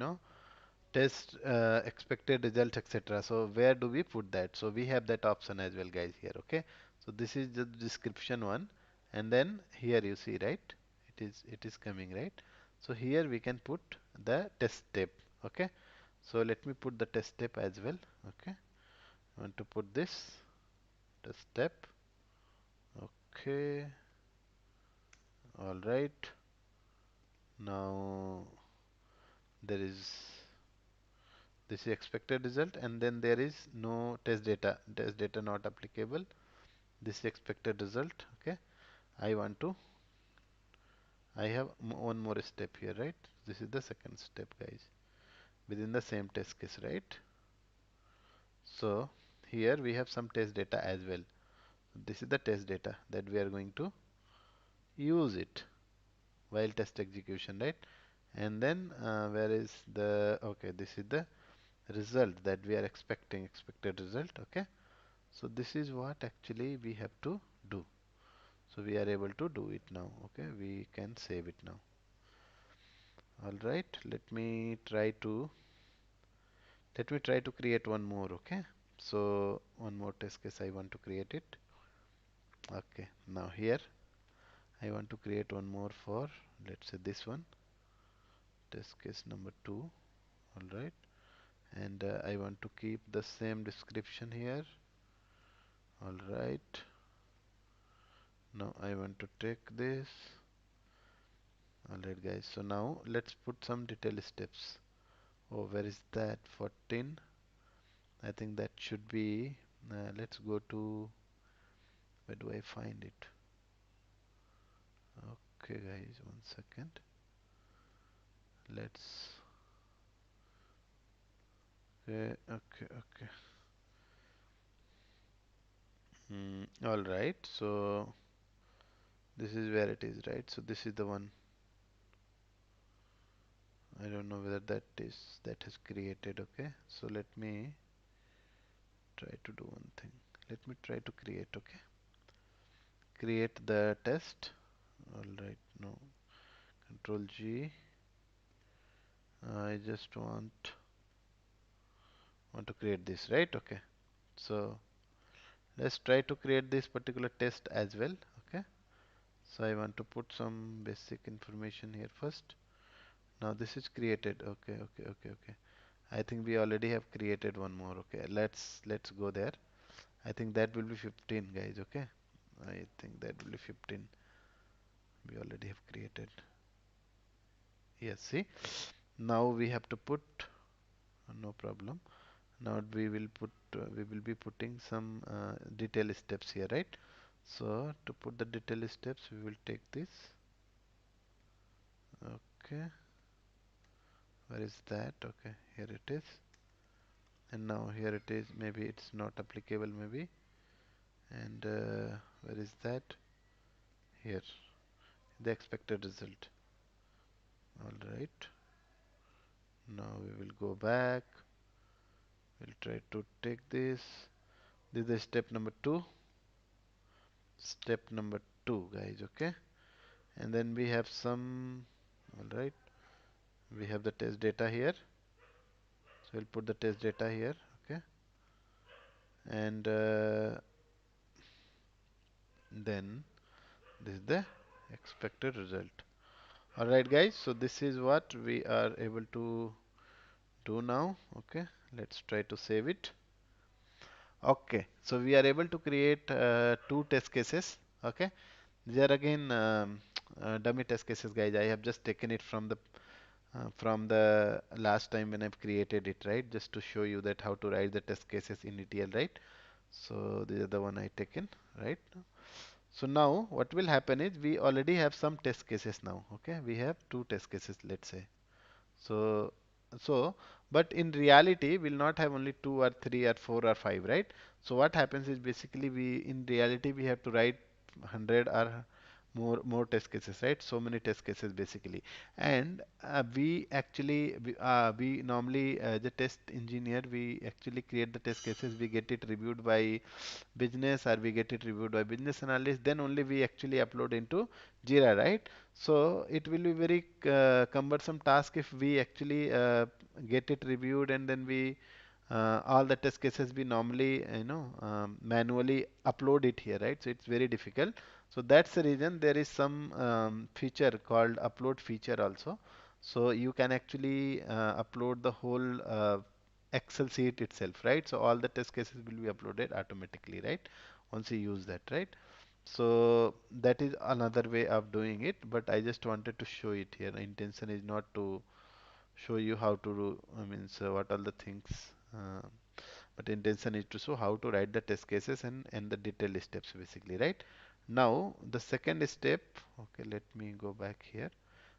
test expected result, etc. So where do we put that? So we have that option as well, guys, here. Okay, so this is the description one, and then here you see, right, it is coming, right? So here we can put the test step. Okay, so let me put the test step as well. Okay, I want to put this the step. Okay, all right. Now there is this is expected result, and then there is no test data not applicable. This is expected result. Okay, I want to I have one more step here, right? This is the second step, guys, within the same test case, right? So here we have some test data as well. This is the test data that we are going to use it while test execution, right? And then where is the, okay, this is the result that we are expecting, expected result, okay? So this is what actually we have to do. So we are able to do it now, okay? We can save it now. All right, let me try to create one more, okay? So one more test case I want to create it. Okay, now here I want to create one more for, let's say this one, test case number 2. All right, and I want to keep the same description here. All right, now I want to take this. All right, guys. So now let's put some detail steps. Oh, where is that? 14. I think that should be. Let's go to. Where do I find it? Okay, guys. One second. Let's. Okay, okay, okay. All right. So this is where it is, right? So this is the one. I don't know whether that has created. Okay. So let me try to do one thing. Let me try to create. Okay. Create the test. All right. No. Control G. I just want to create this, right? Okay. So let's try to create this particular test as well. Okay. So I want to put some basic information here first. Now this is created. Okay, okay, okay, okay. I think we already have created one more. Okay. Let's go there. I think that will be 15, guys. Okay. I think that will be 15. We already have created. Yes, see. Now we have to put, no problem. Now we will be putting some detail steps here, right? So to put the detail steps, we will take this. Okay, where is that? Okay, here it is. And now here it is. Maybe it's not applicable, maybe. And where is that? Here, the expected result. All right. Now we will go back. We'll try to take this. This is step number 2. Step number 2, guys. Okay. And then we have some. All right. We have the test data here. So we'll put the test data here, okay? And then this is the expected result. All right, guys. So this is what we are able to do now, okay? Let's try to save it. Okay, so we are able to create two test cases, okay? These are again dummy test cases, guys. I have just taken it from the last time when I've created it, right? Just to show you that how to write the test cases in ETL, right? So these are the one I taken, right? So now what will happen is we already have some test cases now. Okay, we have two test cases, let's say. So but in reality we'll not have only two or three or four or five, right? So what happens is basically we in reality we have to write 100 or more test cases, right? So many test cases basically. And we normally the test engineer, we actually create the test cases, we get it reviewed by business or we get it reviewed by business analyst, then only we actually upload into JIRA, right? So it will be very cumbersome task if we actually get it reviewed and then we all the test cases we normally manually upload it here, right? So it's very difficult. So that's the reason there is some feature called upload feature also. So you can actually upload the whole Excel sheet itself, right? So all the test cases will be uploaded automatically, right? Once you use that, right? So that is another way of doing it, but I just wanted to show it here. The intention is not to show you how to do, I mean, so what all the things, but intention is to show how to write the test cases and the detailed steps basically, right? Now the second step, okay, let me go back here.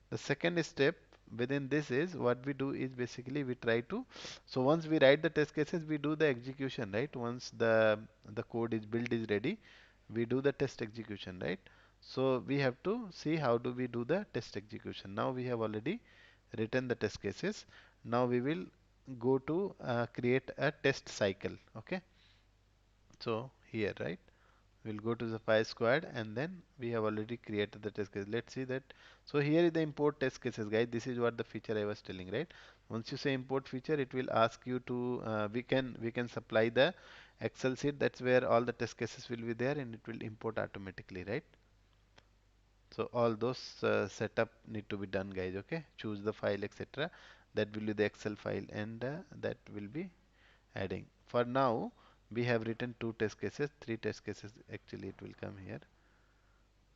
The second step within this is what we do is basically we try to, so once we write the test cases, we do the execution, right? Once the code is built is ready, we do the test execution, right? So we have to see how do we do the test execution. Now we have already written the test cases. Now we will go to create a test cycle. Okay. So here, right? We'll go to the Supplier Squad and then we have already created the test case. Let's see that. So here is the import test cases, guys. This is what the feature I was telling, right? Once you say import feature, it will ask you to we can supply the Excel sheet. That's where all the test cases will be there and it will import automatically, right? So all those setup need to be done, guys. Okay, choose the file, etc. That will be the Excel file, and that will be adding. For now, we have written two test cases, three test cases. Actually, it will come here.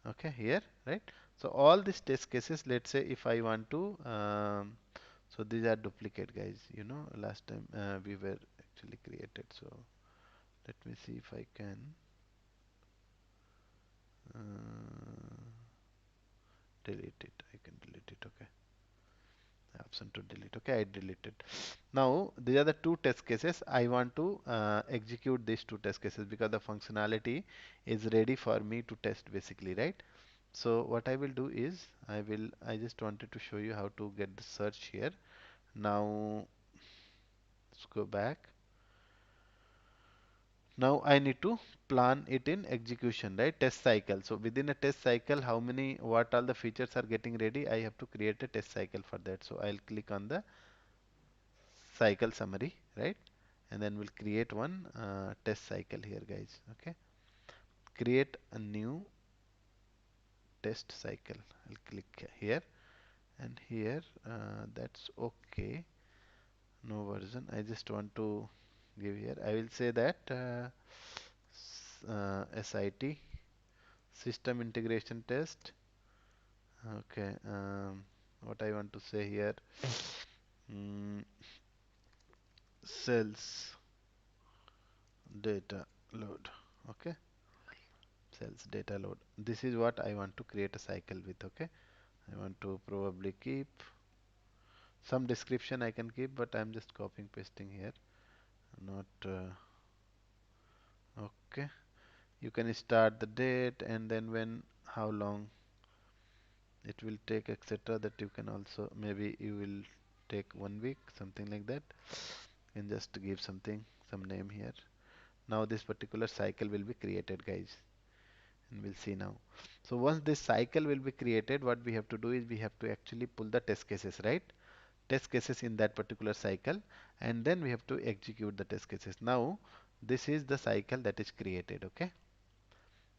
Okay, here, right? So all these test cases. Let's say if I want to, so these are duplicate, guys. You know, last time we were actually created. So let me see if I can uh, delete it. I can delete it. Okay. Option to delete. Okay, I deleted. Now, these are the two test cases. I want to execute these two test cases because the functionality is ready for me to test basically, right? So what I will do is I just wanted to show you how to get the search here. Now, let's go back. Now I need to plan it in execution, right? Test cycle. So within a test cycle, what all the features are getting ready, I have to create a test cycle for that. So I'll click on the cycle summary, right? And then we'll create one test cycle here, guys. Okay, create a new test cycle. I'll click here and here. That's okay. No version. I just want to give here. I will say that SIT system integration test. Okay. What I want to say here. Mm, Cells data load. Okay, cells data load. This is what I want to create a cycle with. Okay, I want to probably keep some description I can keep, but I'm just copying pasting here. Not okay. You can start the date and then when, how long it will take, etc. That you can also maybe you will take 1 week, something like that. And just give something, some name here. Now this particular cycle will be created, guys, and we'll see now. So once this cycle will be created, what we have to do is we have to actually pull the test cases, right? Test cases in that particular cycle, and then we have to execute the test cases. Now this is the cycle that is created. Okay,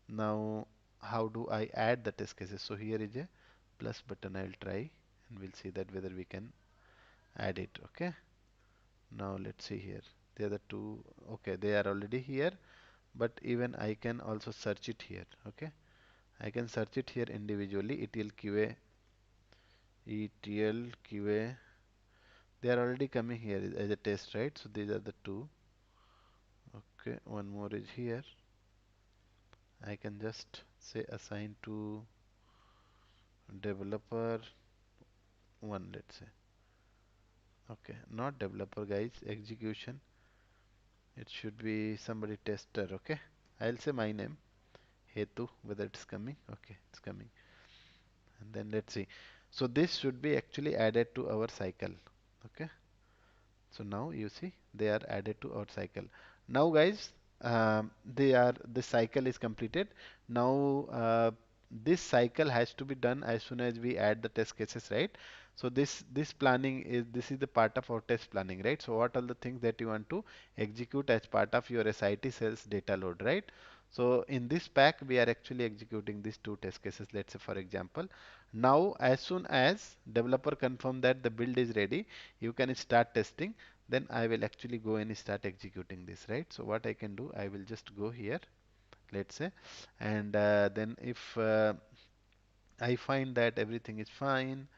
now how do I add the test cases? So here is a plus button. I'll try and we'll see that whether we can add it. Okay, now let's see here. The other two, okay, they are already here, but even I can also search it here. Okay, I can search it here individually. ETL QA, ETL QA. They are already coming here as a test, right? So these are the two. Okay, one more is here. I can just say assign to developer one, let's say. Okay, not developer, guys. Execution. It should be somebody tester. Okay, I'll say my name. Hetu, whether it's coming. Okay, it's coming. And then let's see. So this should be actually added to our cycle. Okay. So now you see they are added to our cycle. Now guys, the cycle is completed. Now this cycle has to be done as soon as we add the test cases, right? So this is the part of our test planning, right? So what are the things that you want to execute as part of your SIT sales data load, right? So in this pack we are actually executing these two test cases. Let's say for example, now as soon as developer confirm that the build is ready, you can start testing, then I will actually go and start executing this, right? So what I can do, I will just go here, let's say, and then if I find that everything is fine,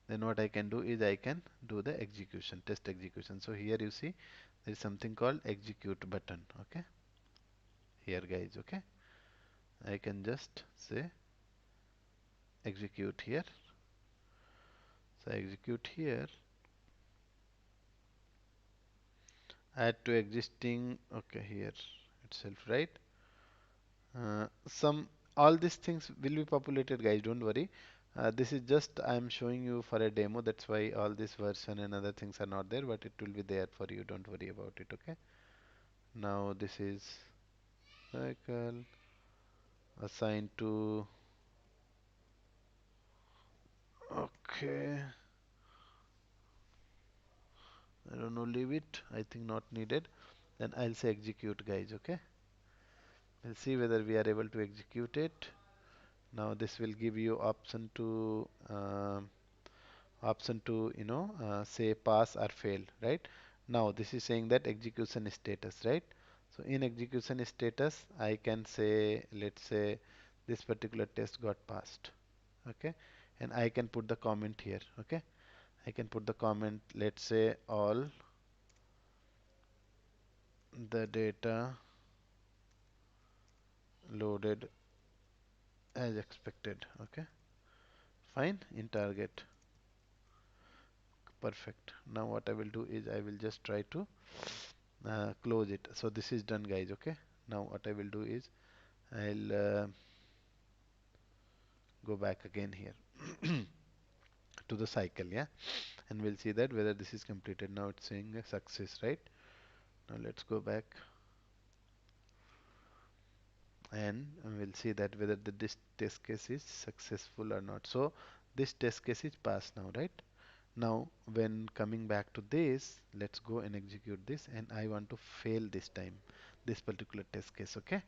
then what I can do is I can do the execution, test execution. So here you see there is something called execute button. Okay, here guys. Okay, I can just say execute here. So execute here, add to existing, okay, here itself, right? Some all these things will be populated, guys, don't worry. This is just I'm showing you for a demo, that's why all this version and other things are not there, but it will be there for you, don't worry about it, okay? Now this is cycle assigned to, okay, I don't know, leave it, I think not needed. Then I'll say execute, guys, okay? We'll see whether we are able to execute it. Now this will give you option to say pass or fail, right? Now this is saying that execution status, right? So in execution status I can say, let's say this particular test got passed, okay, and I can put the comment here, okay. I can put the comment, let's say all the data loaded as expected, okay, fine, in target, perfect. Now what I will do is I will just try to close it. So this is done, guys, okay. Now what I will do is I'll go back again here to the cycle, yeah, and we'll see that whether this is completed. Now it's saying a success, right? Now let's go back and we'll see that whether this test case is successful or not. So this test case is passed now, right? Now when coming back to this, let's go and execute this, and I want to fail this time, this particular test case, okay?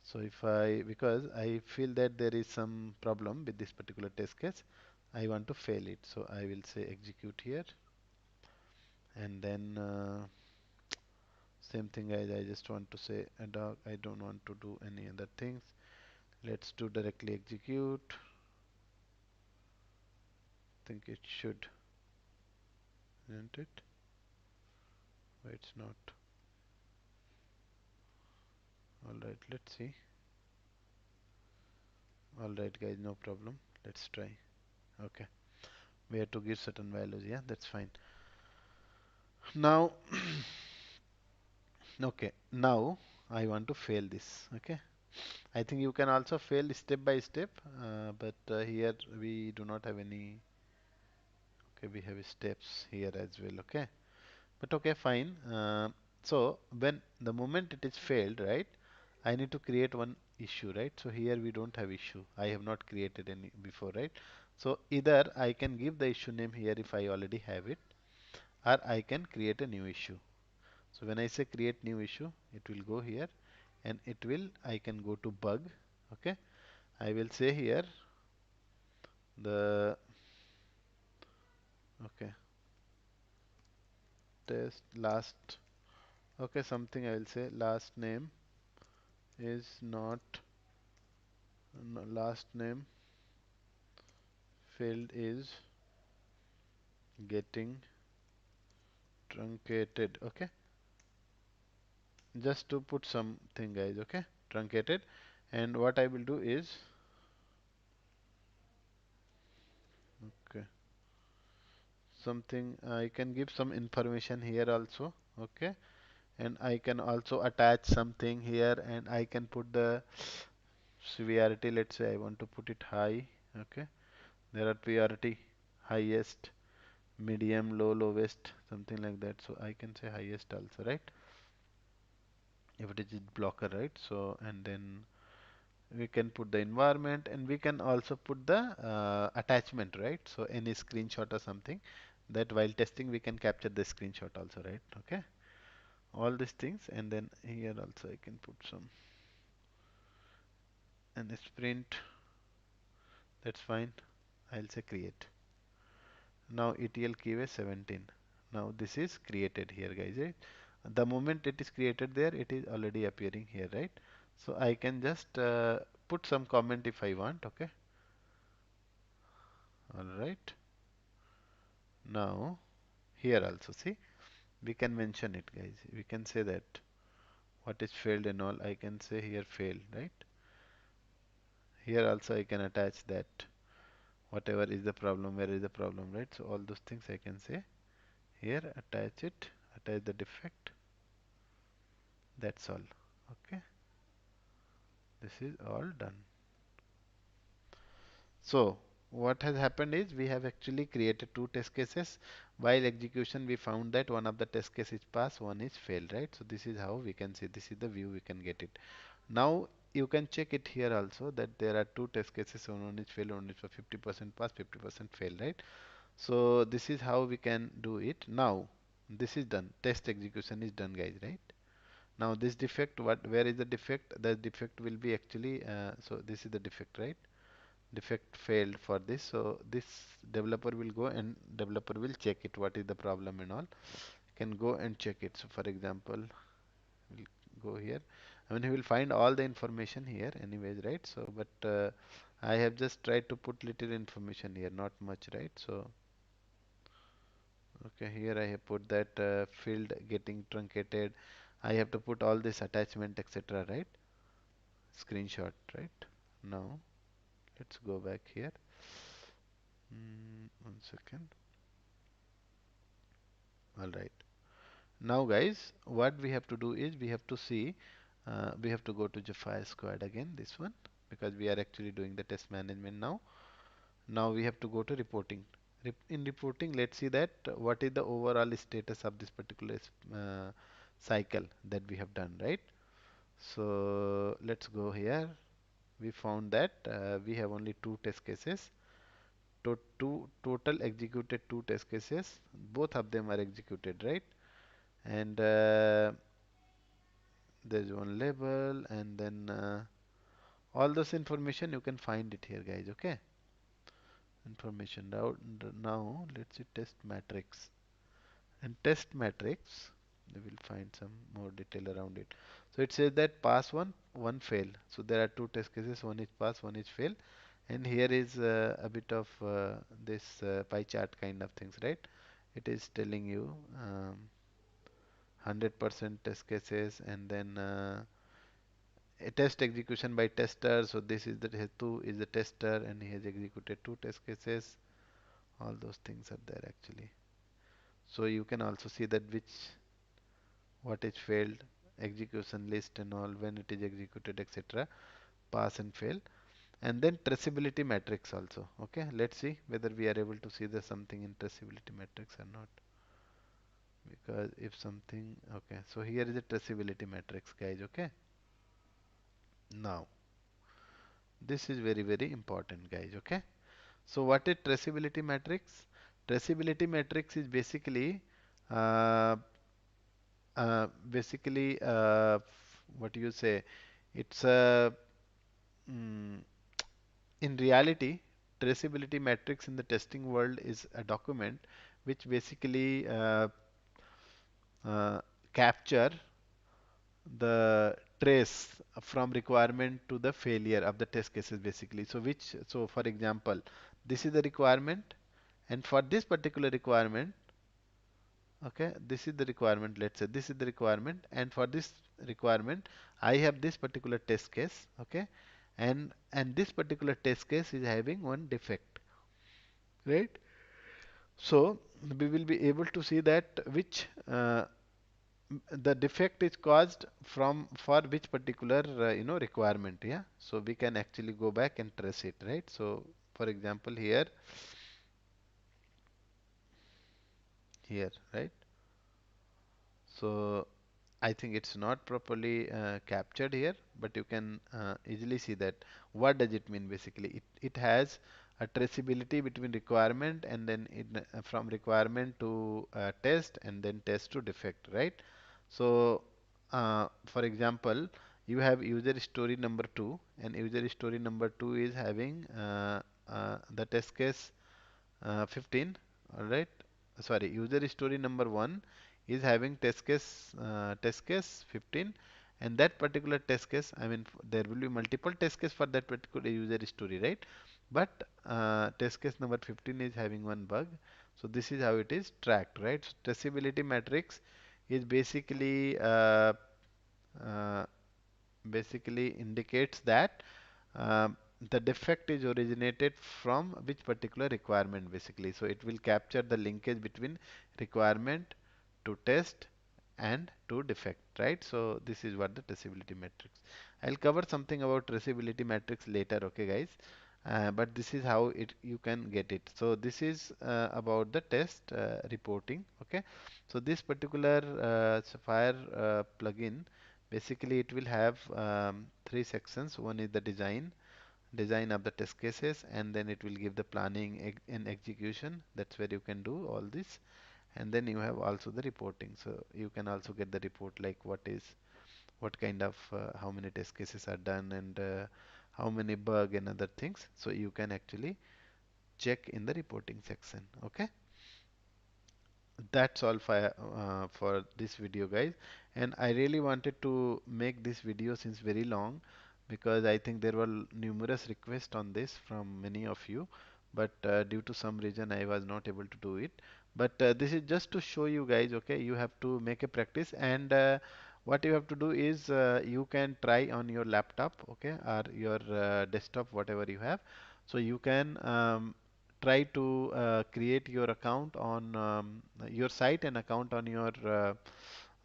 So if I, because I feel that there is some problem with this particular test case, I want to fail it. So I will say execute here, and then same thing as I just want to say a dog. I don't want to do any other things. Let's do directly execute. Think it should, isn't it? Why it's not? All right, let's see. All right, guys, no problem. Let's try. Okay, we have to give certain values. Yeah, that's fine. Now, okay, now I want to fail this. Okay, I think you can also fail step by step, but here we do not have any. Okay, we have steps here as well. Okay, but okay, fine. So when the moment it is failed, right? I need to create one issue, right? So here we don't have issue. I have not created any before, right? So either I can give the issue name here if I already have it, or I can create a new issue. So when I say create new issue, it will go here and it will, I can go to bug. Okay, I will say here the, okay, test last, okay, something I will say last name is not, no, last name field is getting truncated. Okay, just to put something, guys, okay, truncated. And what I will do is, okay, something I can give some information here also, okay, and I can also attach something here, and I can put the severity, let's say I want to put it high, okay, there are priority highest, medium, low, lowest, something like that. So I can say highest also, right? If it is blocker, right? So and then we can put the environment, and we can also put the attachment, right? So any screenshot or something, that while testing we can capture the screenshot also, right? Okay, all these things, and then here also I can put some, and sprint, that's fine. I'll say create. Now ETL keyword 17. Now this is created here, guys, right? The moment it is created there, it is already appearing here, right? So I can just put some comment if I want, okay? All right. Now here also, see, we can mention it, guys. We can say that what is failed and all. I can say here failed, right? Here also I can attach that whatever is the problem, where is the problem, right? So all those things I can say here, attach it, attach the defect. That's all. Okay, this is all done. So what has happened is we have actually created two test cases. While execution, we found that one of the test cases is pass, one is failed, right? So this is how we can see. This is the view we can get it. Now you can check it here also that there are two test cases. One is failed, one is for 50% pass, 50% fail, right? So this is how we can do it. Now this is done. Test execution is done, guys, right? Now this defect, where is the defect? The defect will be actually, so this is the defect, right? Defect failed for this. So this developer will go and developer will check it. What is the problem and all? Can go and check it. So for example, we'll go here. I mean, he will find all the information here anyways, right? So, but I have just tried to put little information here, not much, right? So, okay, here I have put that field getting truncated. I have to put all this attachment, etc., right? Screenshot, right? Now, let's go back here. 1 second. All right. Now, guys, what we have to do is we have to see, we have to go to Supplier Squad again, this one, because we are actually doing the test management now. Now we have to go to reporting. In reporting, let's see that what is the overall status of this particular cycle that we have done, right? So let's go here. We found that we have only two test cases. Two total executed two test cases. Both of them are executed, right? And there's one label, and then all this information you can find it here, guys. Okay, information. Now let's see test matrix. And test matrix, we will find some more detail around it. So it says that pass one, one fail. So there are two test cases, one is pass, one is fail. And here is a bit of this pie chart kind of things, right? It is telling you 100% test cases, and then a test execution by tester. So this is the two is the tester, and he has executed two test cases. All those things are there actually. So you can also see that which what is failed, execution list and all, when it is executed, etc. Pass and fail. And then traceability matrix also. Okay, let's see whether we are able to see the something in traceability matrix or not. Because if something, okay, so here is a traceability matrix, guys. Okay, now this is very, very important, guys. Okay, so what is traceability matrix? Traceability matrix is uh, basically what you say, it's a mm, in reality, traceability matrix in the testing world is a document which basically uh, capture the trace from requirement to the failure of the test cases basically. So for example, this is the requirement, and for this particular requirement, okay, this is the requirement, let's say this is the requirement, and for this requirement I have this particular test case, okay, and this particular test case is having one defect, right? So we will be able to see that which the defect is caused from for which particular requirement, yeah. So we can actually go back and trace it, right? So for example here, right? So I think it's not properly captured here, but you can easily see that. What does it mean basically? It has a traceability between requirement and then from requirement to test and then test to defect, right? So for example, you have user story number 2, and user story number 2 is having the test case 15, all right. Sorry, user story number 1 is having test case 15, and that particular test case, I mean, there will be multiple test case for that particular user story, right? But test case number 15 is having one bug. So this is how it is tracked, right? So traceability matrix is uh, basically indicates that um, the defect is originated from which particular requirement basically. So it will capture the linkage between requirement to test and to defect, right? So this is what the traceability matrix. I'll cover something about traceability matrix later, okay, guys? But this is how it you can get it. So this is about the test reporting, okay? So this particular Sapphire plugin, basically it will have three sections. One is the design of the test cases, and then it will give the planning and execution. That's where you can do all this, and then you have also the reporting. So you can also get the report like what kind of how many test cases are done, and how many bug and other things. So you can actually check in the reporting section. Okay, that's all for this video, guys. And I really wanted to make this video since very long, because I think there were numerous requests on this from many of you, but due to some reason I was not able to do it. But this is just to show you guys, okay, you have to make a practice, and what you have to do is you can try on your laptop, okay, or your desktop, whatever you have. So you can try to create your account on your site and account on your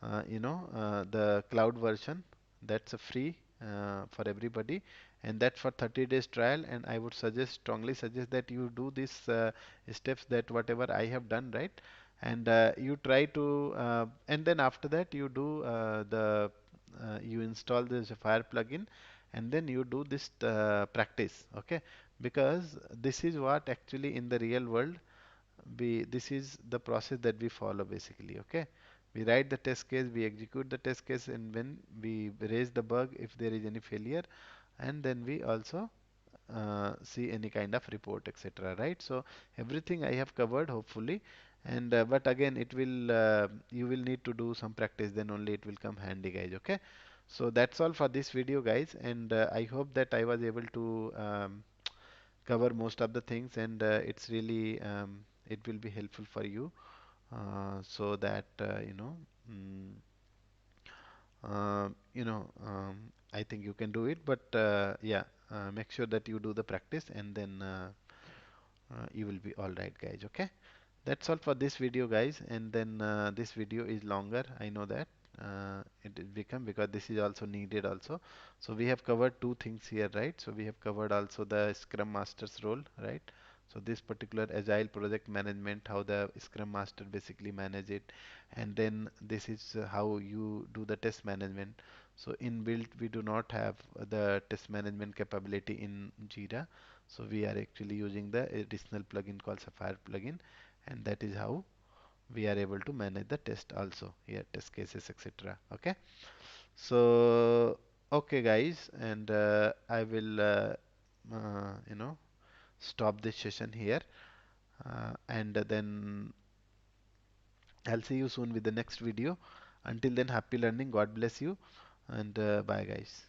the cloud version. That's a free for everybody, and that's for 30 days trial. And I would strongly suggest that you do these steps, that whatever I have done, right? And you try to and then after that you do you install the Fire plugin, and then you do this practice, okay? Because this is what actually in the real world this is the process that we follow basically, okay? We write the test case, we execute the test case, and when we raise the bug if there is any failure, and then we also see any kind of report, etc., right? So everything I have covered hopefully, and but again it will you will need to do some practice, then only it will come handy, guys, okay? So that's all for this video, guys, and I hope that I was able to cover most of the things, and it's really it will be helpful for you, so that mm, I think you can do it. But yeah, make sure that you do the practice, and then you will be all right, guys. Okay, that's all for this video, guys. And then this video is longer, I know that it is become, because this is also needed also. So we have covered two things here, right? So we have covered also the Scrum Master's role, right? So this particular Agile project management, how the Scrum Master basically manage it, and then this is how you do the test management. So in build we do not have the test management capability in JIRA, so we are actually using the additional plugin called Sapphire plugin, and that is how we are able to manage the test also here, test cases, etc. Okay, so okay, guys, and I will stop this session here, and then I'll see you soon with the next video. Until then, happy learning. God bless you, and bye, guys.